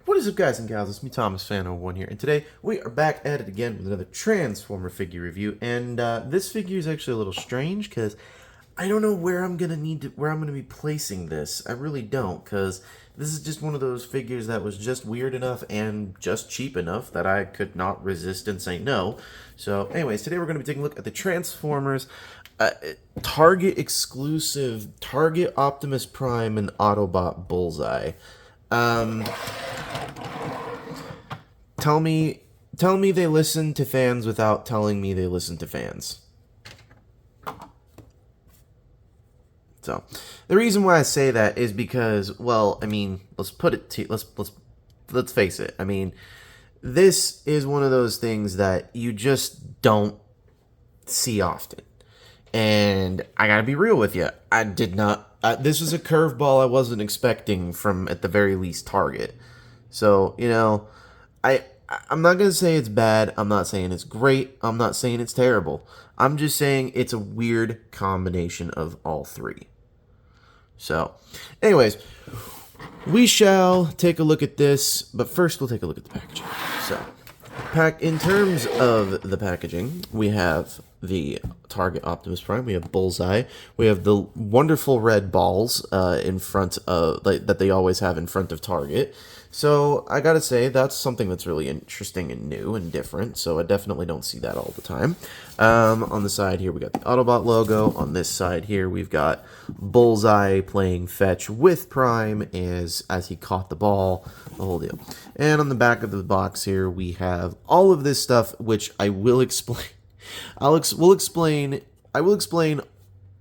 What is up, guys and gals? It's me, Thomas Fan01 here, and today we are back at it again with another Transformer figure review. And this figure is actually a little strange because I don't know where I'm gonna be placing this. I really don't, because this is just one of those figures that was just weird enough and just cheap enough that I could not resist and say no. So, anyways, today we're gonna be taking a look at the Transformers Target exclusive Target Optimus Prime and Autobot Bullseye. Tell me they listen to fans without telling me they listen to fans. So, the reason why I say that is because, well, I mean, let's face it. I mean, this is one of those things that you just don't see often. And I gotta be real with you. I did not. This was a curveball I wasn't expecting from, at the very least, Target. So, you know, I'm not going to say it's bad. I'm not saying it's great. I'm not saying it's terrible. I'm just saying it's a weird combination of all three. So, anyways, we shall take a look at this, but first we'll take a look at the packaging. So, in terms of the packaging, we have the Target Optimus Prime, we have Bullseye, we have the wonderful red balls in front of, that they always have in front of Target. So I gotta say, that's something that's really interesting and new and different, so I definitely don't see that all the time. On the side here, we got the Autobot logo. On this side here, we've got Bullseye playing fetch with Prime as he caught the ball, the whole deal. And on the back of the box here, we have all of this stuff, which I will explain. I will explain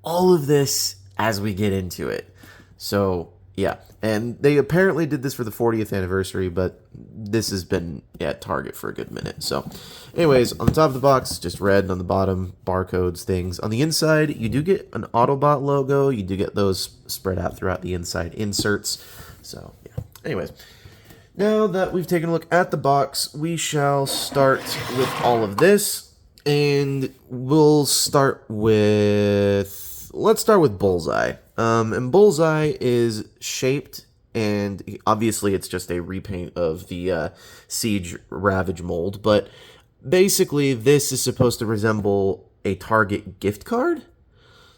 all of this as we get into it. So, yeah. And they apparently did this for the 40th anniversary, but this has been at Target for a good minute. So, anyways, on the top of the box, just red. On the bottom, barcodes, things. On the inside, you do get an Autobot logo. You do get those spread out throughout the inside inserts. So, yeah. Anyways, now that we've taken a look at the box, we shall start with all of this. And let's start with Bullseye. And Bullseye is shaped, and obviously it's just a repaint of the Siege Ravage mold, but basically this is supposed to resemble a Target gift card.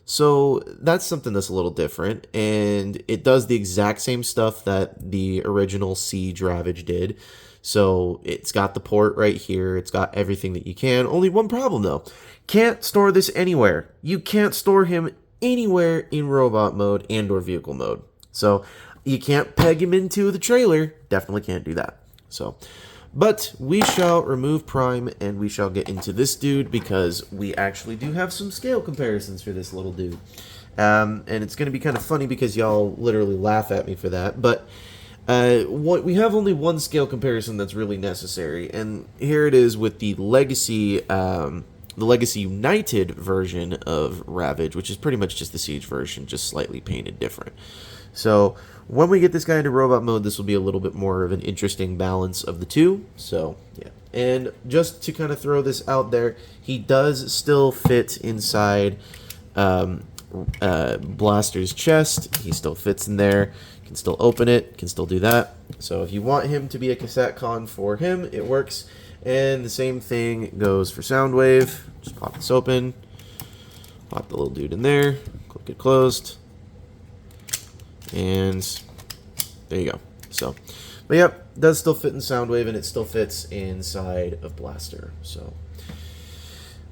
So that's something that's a little different, and it does the exact same stuff that the original Siege Ravage did. So it's got the port right here. It's got everything that you can. Only one problem, though. Can't store this anywhere. You can't store him anywhere in robot mode and or vehicle mode. So you can't peg him into the trailer. Definitely can't do that. So, but we shall remove Prime and we shall get into this dude because we actually do have some scale comparisons for this little dude. And it's going to be kind of funny because y'all literally laugh at me for that. But we have only one scale comparison that's really necessary, and here it is with the Legacy United version of Ravage, which is pretty much just the Siege version, just slightly painted different. So when we get this guy into robot mode, this will be a little bit more of an interesting balance of the two. So yeah, and just to kind of throw this out there, he does still fit inside Blaster's chest. He still fits in there. Can still open it, can still do that. So if you want him to be a cassette con for him, it works. And the same thing goes for Soundwave. Just pop this open, pop the little dude in there, click it closed, and there you go. So, but yep, does still fit in Soundwave, and it still fits inside of Blaster. So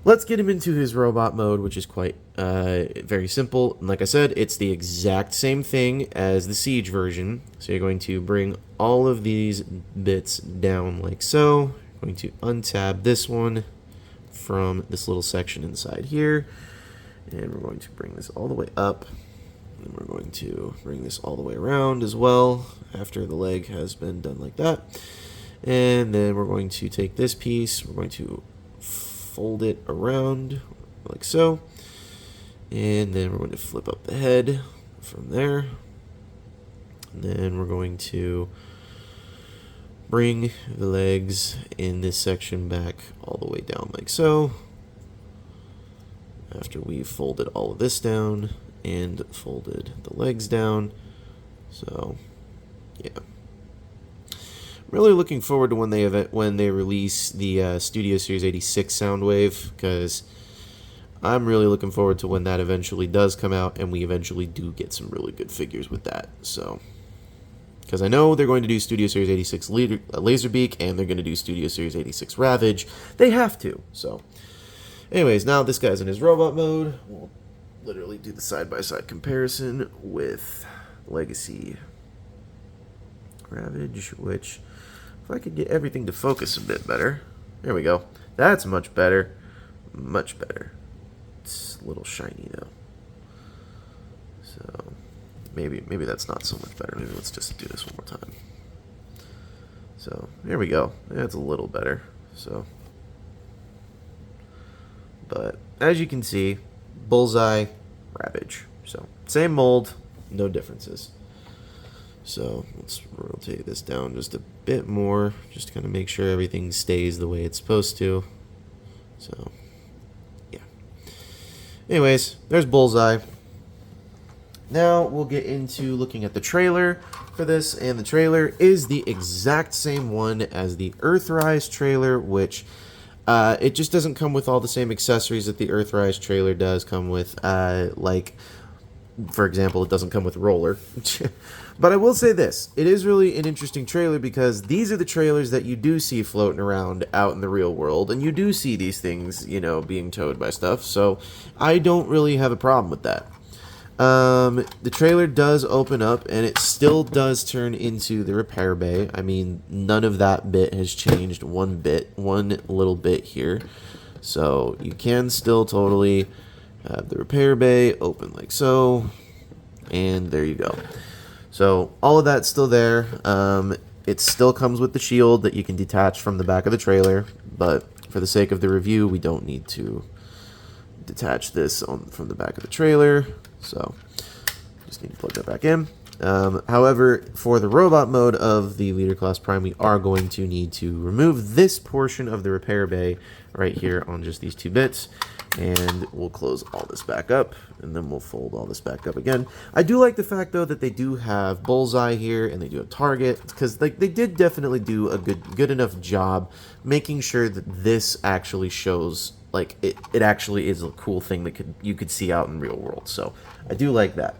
let's get him into his robot mode, which is quite very simple. And like I said, it's the exact same thing as the Siege version. So you're going to bring all of these bits down like so. Going to untab this one from this little section inside here. And we're going to bring this all the way up. And we're going to bring this all the way around as well after the leg has been done like that. And then we're going to take this piece. We're going to fold it around like so, and then we're going to flip up the head from there, and then we're going to bring the legs in this section back all the way down like so after we've folded all of this down and folded the legs down. So yeah, Really looking forward to when they release the Studio Series 86 Soundwave, because I'm really looking forward to when that eventually does come out, and we eventually do get some really good figures with that. So, because I know they're going to do Studio Series 86 Laserbeak, and they're going to do Studio Series 86 Ravage. They have to. So, anyways, now this guy's in his robot mode. We'll literally do the side-by-side comparison with Legacy Ravage, which, if I could get everything to focus a bit better. There we go. That's much better. Much better. It's a little shiny though. So maybe that's not so much better. Maybe let's just do this one more time. So there we go. That's a little better. So, but as you can see, Bullseye, Ravage. So same mold, no differences. So let's rotate this down just a bit more, just to kind of make sure everything stays the way it's supposed to. So, yeah. Anyways, there's Bullseye. Now we'll get into looking at the trailer for this, and the trailer is the exact same one as the Earthrise trailer, which it just doesn't come with all the same accessories that the Earthrise trailer does come with, like, for example, it doesn't come with Roller. But I will say this, it is really an interesting trailer because these are the trailers that you do see floating around out in the real world, and you do see these things, you know, being towed by stuff, so I don't really have a problem with that. The trailer does open up, and it still does turn into the repair bay. I mean, none of that bit has changed one little bit here. So you can still totally have the repair bay open like so, and there you go. So all of that's still there. It still comes with the shield that you can detach from the back of the trailer, but for the sake of the review, we don't need to detach this from the back of the trailer. So just need to plug that back in. However, for the robot mode of the Leader Class Prime, we are going to need to remove this portion of the repair bay right here on just these two bits, and we'll close all this back up, and then we'll fold all this back up again. I do like the fact, though, that they do have Bullseye here, and they do have Target, because they did definitely do a good enough job making sure that this actually shows, like, it actually is a cool thing that you could see out in real world. So I do like that.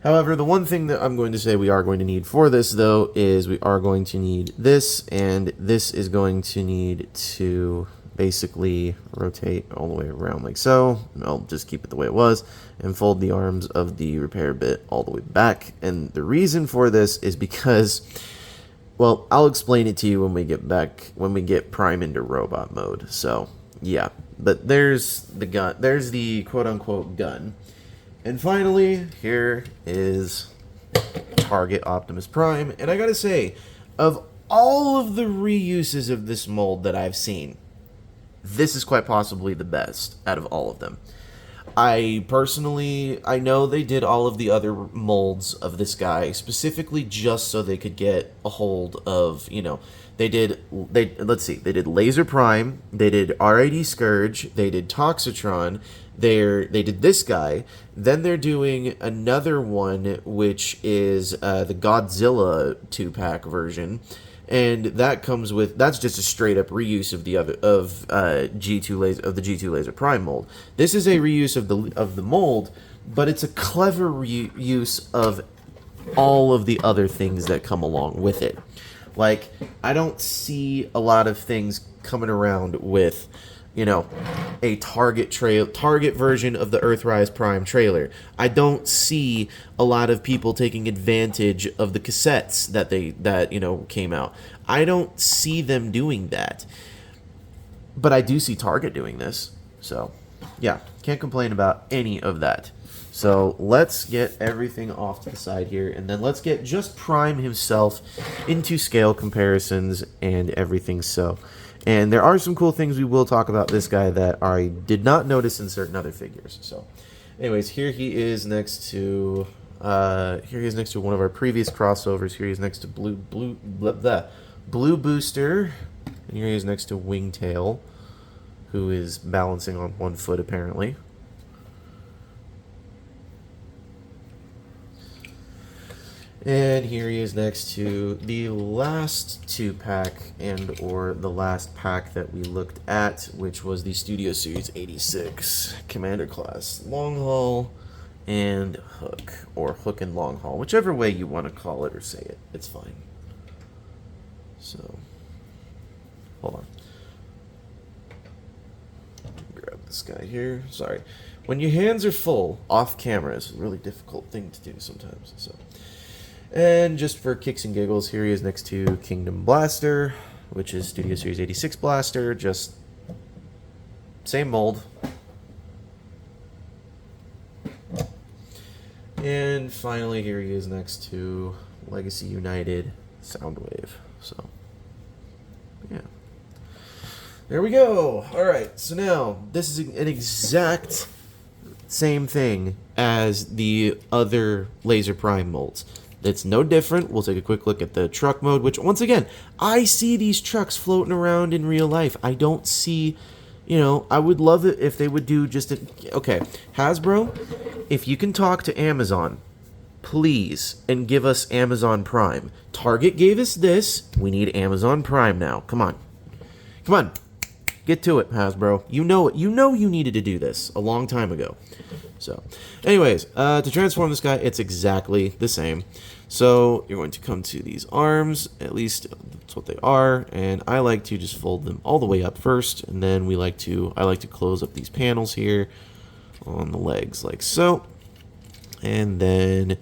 However, the one thing that I'm going to say we are going to need for this, though, is we are going to need this, and this is going to need to basically rotate all the way around like so. I'll just keep it the way it was and fold the arms of the repair bit all the way back. And the reason for this is because, well, I'll explain it to you when we get Prime into robot mode. So yeah, but there's the gun, there's the quote-unquote gun. And finally, here is Target Optimus Prime. And I gotta say, of all of the reuses of this mold that I've seen, this is quite possibly the best out of all of them. I know they did all of the other molds of this guy specifically just so they could get a hold of, you know, they did Laser Prime, they did R80 Scourge, they did Toxitron, they did this guy, then they're doing another one which is the Godzilla 2-pack version. And that comes with, that's just a straight up reuse of the G2 Laser Prime mold. This is a reuse of the mold, but it's a clever reuse of all of the other things that come along with it. Like, I don't see a lot of things coming around with, you know, a Target version of the Earthrise Prime trailer. I don't see a lot of people taking advantage of the cassettes that you know came out. I don't see them doing that. But I do see Target doing this. So, yeah, can't complain about any of that. So, let's get everything off to the side here, and then let's get just Prime himself into scale comparisons and everything so. And there are some cool things we will talk about this guy that I did not notice in certain other figures. So, anyways, here he is next to one of our previous crossovers. Here he is next to Blue Booster, and here he is next to Wingtail, who is balancing on one foot apparently. And here he is next to the last 2-pack and or the last pack that we looked at, which was the Studio Series 86 Commander Class Long Haul and Hook, or Hook and Long Haul, whichever way you want to call it or say it, it's fine. So, hold on. Grab this guy here. Sorry. When your hands are full, off camera is a really difficult thing to do sometimes, so... And just for kicks and giggles, here he is next to Kingdom Blaster, which is Studio Series 86 Blaster, just same mold. And finally, here he is next to Legacy United Soundwave. So, yeah. There we go. Alright, so now, this is an exact same thing as the other Laser Prime molds. It's no different. We'll take a quick look at the truck mode, which, once again, I see these trucks floating around in real life. I don't see, you know, I would love it if they would do just a... Okay, Hasbro, if you can talk to Amazon, please, and give us Amazon Prime. Target gave us this. We need Amazon Prime now. Come on. Come on. Get to it, Hasbro. You know it. You know you needed to do this a long time ago. So, anyways, to transform this guy, it's exactly the same. So, you're going to come to these arms, at least that's what they are, and I like to just fold them all the way up first, and then I like to close up these panels here on the legs, like so, and then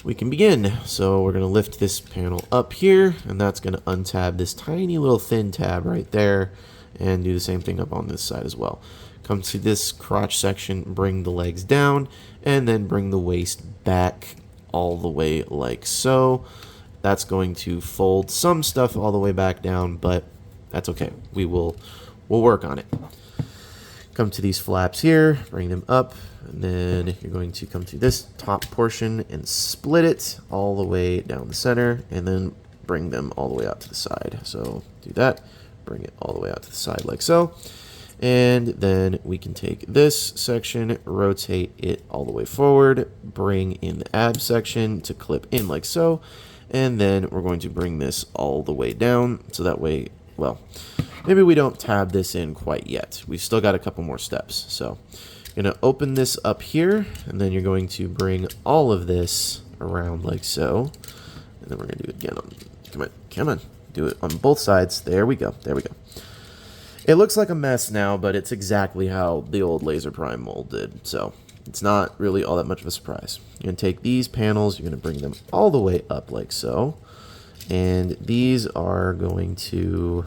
we can begin. So, we're going to lift this panel up here, and that's going to untab this tiny little thin tab right there, and do the same thing up on this side as well. Come to this crotch section, bring the legs down, and then bring the waist back all the way like so. That's going to fold some stuff all the way back down, but that's okay. We'll work on it. Come to these flaps here, bring them up, and then you're going to come to this top portion and split it all the way down the center, and then bring them all the way out to the side. So do that, bring it all the way out to the side like so. And then we can take this section, rotate it all the way forward, bring in the ab section to clip in like so, and then we're going to bring this all the way down, so that way, well, maybe we don't tab this in quite yet. We've still got a couple more steps. So you're going to open this up here, and then you're going to bring all of this around like so, and then we're going to do it again on, come on, do it on both sides. There we go, there we go. It looks like a mess now, but it's exactly how the old Laser Prime mold did, so it's not really all that much of a surprise. You're going to take these panels, you're going to bring them all the way up like so, and these are going to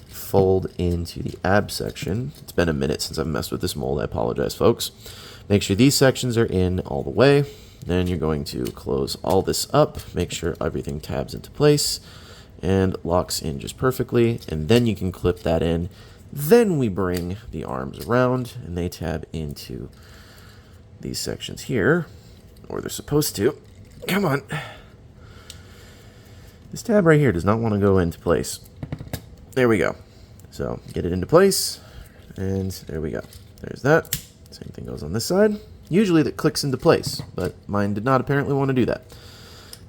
fold into the ab section. It's been a minute since I've messed with this mold, I apologize, folks. Make sure these sections are in all the way, then you're going to close all this up, make sure everything tabs into place, and locks in just perfectly, and then you can clip that in. Then we bring the arms around, and they tab into these sections here, or they're supposed to. Come on. This tab right here does not want to go into place. There we go. So, get it into place, and there we go. There's that. Same thing goes on this side. Usually that clicks into place, but mine did not apparently want to do that.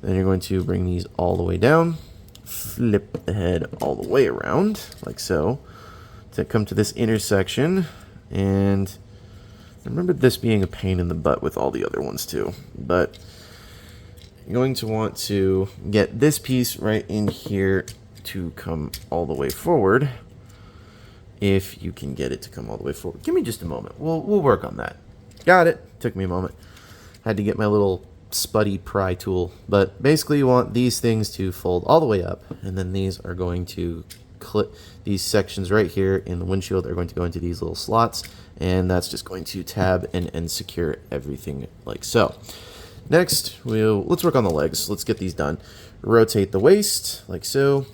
Then you're going to bring these all the way down, flip the head all the way around, like so, to come to this intersection, and I remember this being a pain in the butt with all the other ones too, but you're going to want to get this piece right in here to come all the way forward, if you can get it to come all the way forward. Give me just a moment, we'll work on that. Got it, took me a moment. Had to get my little spuddy pry tool, but basically you want these things to fold all the way up, and then these are going to clip, these sections right here in the windshield are going to go into these little slots, and that's just going to tab and secure everything like so. Next, let's work on the legs. Let's get these done. Rotate the waist like so,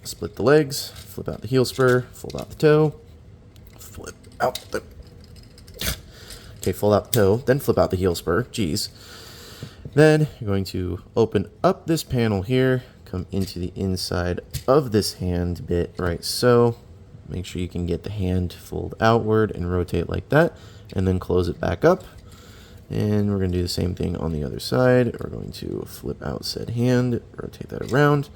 split the legs, flip out the heel spur, fold out the toe, flip out the, okay, fold out the toe, then flip out the heel spur, jeez. Then you're going to open up this panel here, come into the inside of this hand bit right so. Make sure you can get the hand fold outward and rotate like that, and then close it back up. And we're going to do the same thing on the other side. We're going to flip out said hand, rotate that around,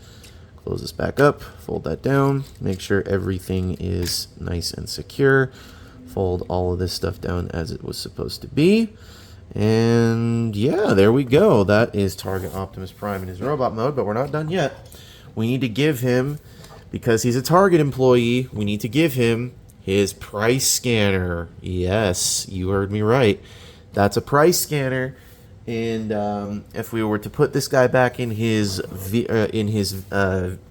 close this back up, fold that down, make sure everything is nice and secure, fold all of this stuff down as it was supposed to be. And yeah, there we go. That is Target Optimus Prime in his robot mode, but we're not done yet. We need to give him, because he's a Target employee, we need to give him his price scanner. Yes, you heard me right. That's a price scanner, and if we were to put this guy back in his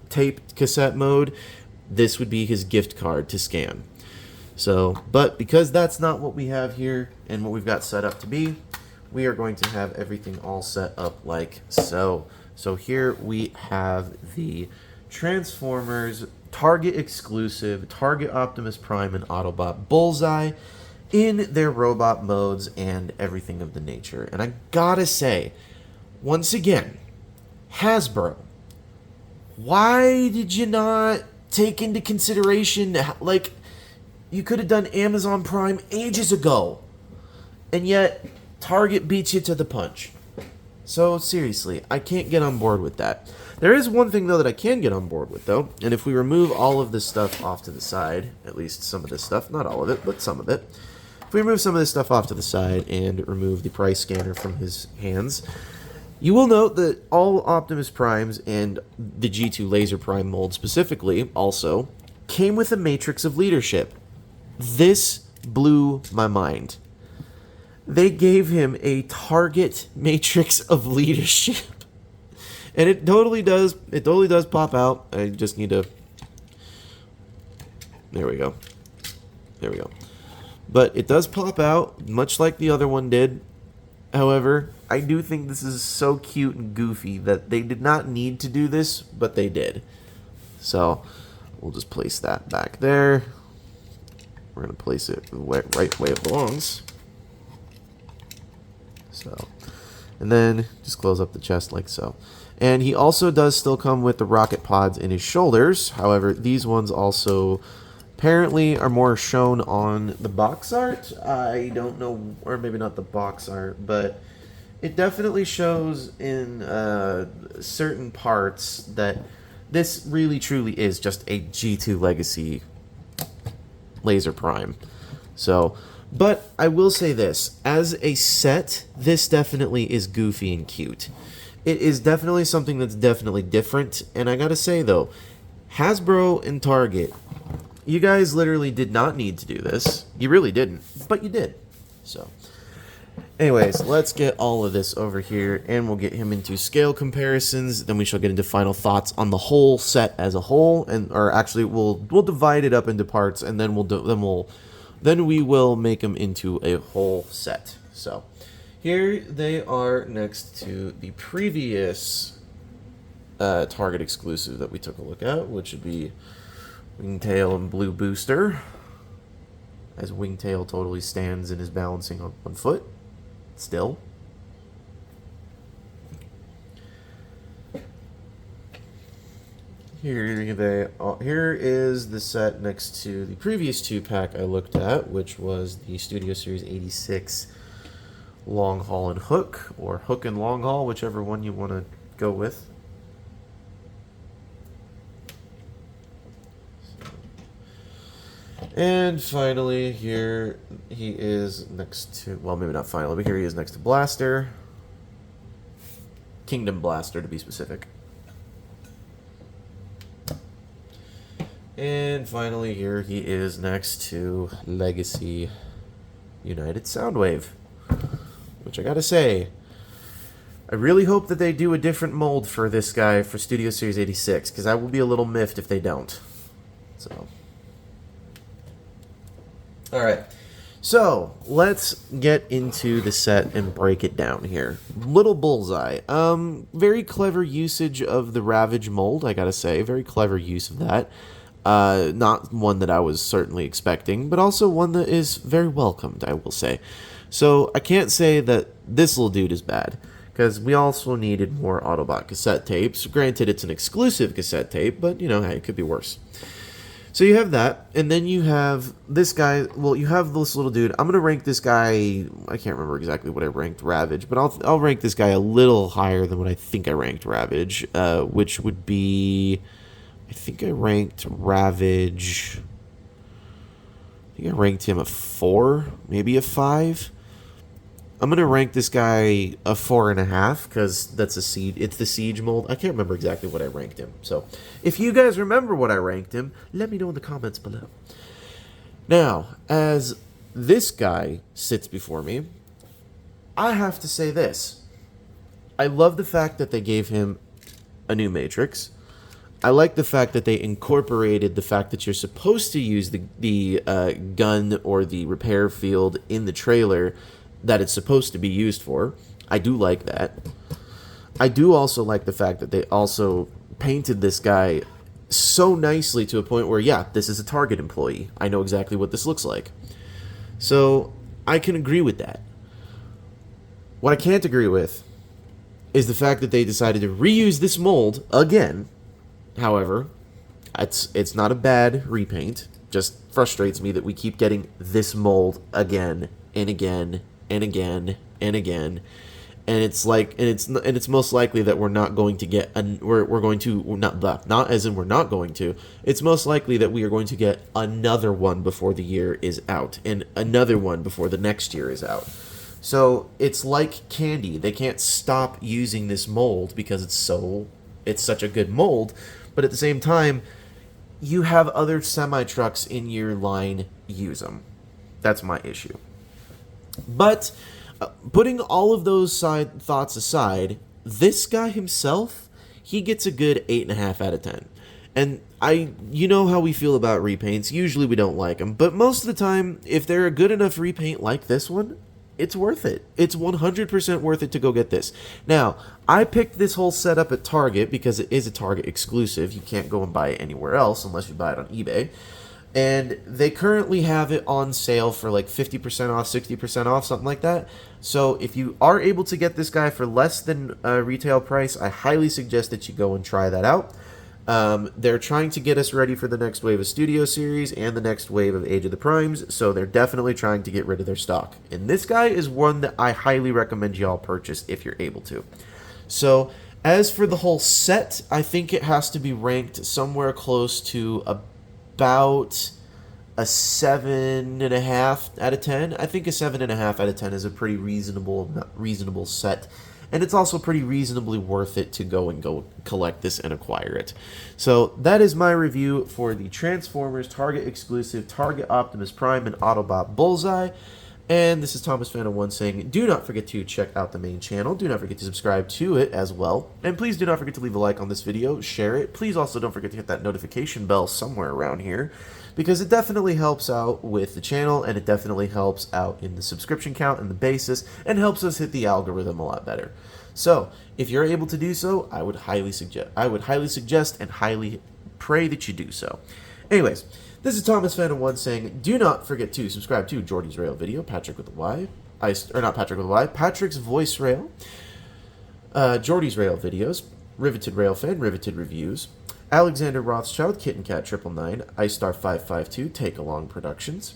tape cassette mode, this would be his gift card to scan. So, but because that's not what we have here and what we've got set up to be, we are going to have everything all set up like so. So here we have the Transformers Target exclusive Target Optimus Prime and Autobot Bullseye in their robot modes and everything of the nature. And I gotta say, once again, Hasbro, why did you not take into consideration, like, you could have done Amazon Prime ages ago, and yet Target beats you to the punch. So seriously, I can't get on board with that. There is one thing, though, that I can get on board with, though, and if we remove all of this stuff off to the side, at least some of this stuff, not all of it, but some of it, if we remove some of this stuff off to the side and remove the price scanner from his hands, you will note that all Optimus Primes and the G2 Laser Prime mold specifically also came with a matrix of leadership. This blew my mind. They gave him a Target matrix of leadership. And it totally does pop out. I just need to... There we go. There we go. But it does pop out, much like the other one did. However, I do think this is so cute and goofy that they did not need to do this, but they did. So, we'll just place that back there. We're going to place it the right way it belongs. So, and then just close up the chest like so. And he also does still come with the rocket pods in his shoulders. However, these ones also apparently are more shown on the box art. I don't know, or maybe not the box art, but it definitely shows in certain parts that this really truly is just a G2 Legacy Laser Prime. So, but I will say this, as a set, this definitely is goofy and cute. It is definitely something that's definitely different, and I gotta say though, Hasbro and Target, you guys literally did not need to do this. You really didn't, but you did. So, anyways, let's get all of this over here, and we'll get him into scale comparisons. Then we shall get into final thoughts on the whole set as a whole, and or actually, we'll divide it up into parts, and then we will make them into a whole set. So, here they are next to the previous Target exclusive that we took a look at, which would be Wingtail and Blue Booster, as Wingtail totally stands and is balancing on one foot still. Here is the set next to the previous 2-pack I looked at, which was the Studio Series 86 Long Haul and Hook, or Hook and Long Haul, whichever one you want to go with. And finally, here he is next to, well, maybe not finally, but here he is next to Blaster. Kingdom Blaster, to be specific. And finally, here he is next to Legacy United Soundwave. Which I gotta say, I really hope that they do a different mold for this guy for Studio Series 86, because I will be a little miffed if they don't. So... Alright, so let's get into the set and break it down here. Little Bullseye. Very clever usage of the Ravage mold, I gotta say. Very clever use of that. Not one that I was certainly expecting, but also one that is very welcomed, I will say. So I can't say that this little dude is bad, because we also needed more Autobot cassette tapes. Granted, it's an exclusive cassette tape, but, you know, hey, it could be worse. So you have that, and then you have this guy. Well, you have this little dude. I'm gonna rank this guy. I can't remember exactly what I ranked Ravage, but I'll rank this guy a little higher than what I think I ranked Ravage, which would be, I think I ranked Ravage. I think I ranked him a 4, maybe a 5. I'm gonna rank this guy a 4.5 because that's a siege. It's the siege mold. I can't remember exactly what I ranked him. So, if you guys remember what I ranked him, let me know in the comments below. Now, as this guy sits before me, I have to say this: I love the fact that they gave him a new matrix. I like the fact that they incorporated the fact that you're supposed to use the gun or the repair field in the trailer that it's supposed to be used for. I do like that. I do also like the fact that they also painted this guy so nicely to a point where, yeah, this is a Target employee. I know exactly what this looks like. So I can agree with that. What I can't agree with is the fact that they decided to reuse this mold again. However, it's not a bad repaint. Just frustrates me that we keep getting this mold again and again and again and again, and it's like, and it's most likely that we're not going to get we're going to not as in we're not going to. It's most likely that we are going to get another one before the year is out, and another one before the next year is out. So it's like candy. They can't stop using this mold because it's such a good mold, but at the same time, you have other semi-trucks in your line use them. That's my issue. But putting all of those thoughts aside, this guy himself, he gets a good 8.5 out of 10. And you know how we feel about repaints. Usually we don't like them, but most of the time, if they're a good enough repaint like this one, it's worth it. It's 100% worth it to go get this. Now, I picked this whole setup at Target because it is a Target exclusive. You can't go and buy it anywhere else unless you buy it on eBay. And they currently have it on sale for like 50% off, 60% off, something like that. So if you are able to get this guy for less than retail price, I highly suggest that you go and try that out. They're trying to get us ready for the next wave of Studio Series and the next wave of Age of the Primes, so they're definitely trying to get rid of their stock. And this guy is one that I highly recommend y'all purchase if you're able to. So as for the whole set, I think it has to be ranked somewhere close to about a 7.5 out of 10. I think a 7.5 out of 10 is a pretty reasonable set, and it's also pretty reasonably worth it to go collect this and acquire it. So that is my review for the Transformers Target exclusive Target Optimus Prime and Autobot Bullseye. And this is Thomas Phantom 1 saying, do not forget to check out the main channel. Do not forget to subscribe to it as well. And please do not forget to leave a like on this video, share it. Please also don't forget to hit that notification bell somewhere around here, because it definitely helps out with the channel, and it definitely helps out in the subscription count and the basis, and helps us hit the algorithm a lot better. So, if you're able to do so, I would highly suggest and highly pray that you do so. Anyways, this is Thomas Phantom 1 saying, do not forget to subscribe to Jordy's Rail Video, Patrick with a Y, not Patrick with a Y, Patrick's Voice Rail, Jordy's Rail Videos, Riveted Rail Fan, Riveted Reviews, Alexander Rothschild, Kitten Cat 999, Ice Star 552, Take Along Productions,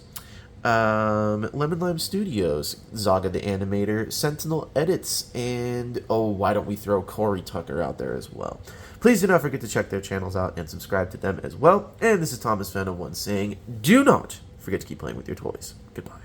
Lemon Lime Studios, Zaga the Animator, Sentinel Edits, and why don't we throw Corey Tucker out there as well. Please do not forget to check their channels out and subscribe to them as well. And this is Thomas Phantom 1 saying, do not forget to keep playing with your toys. Goodbye.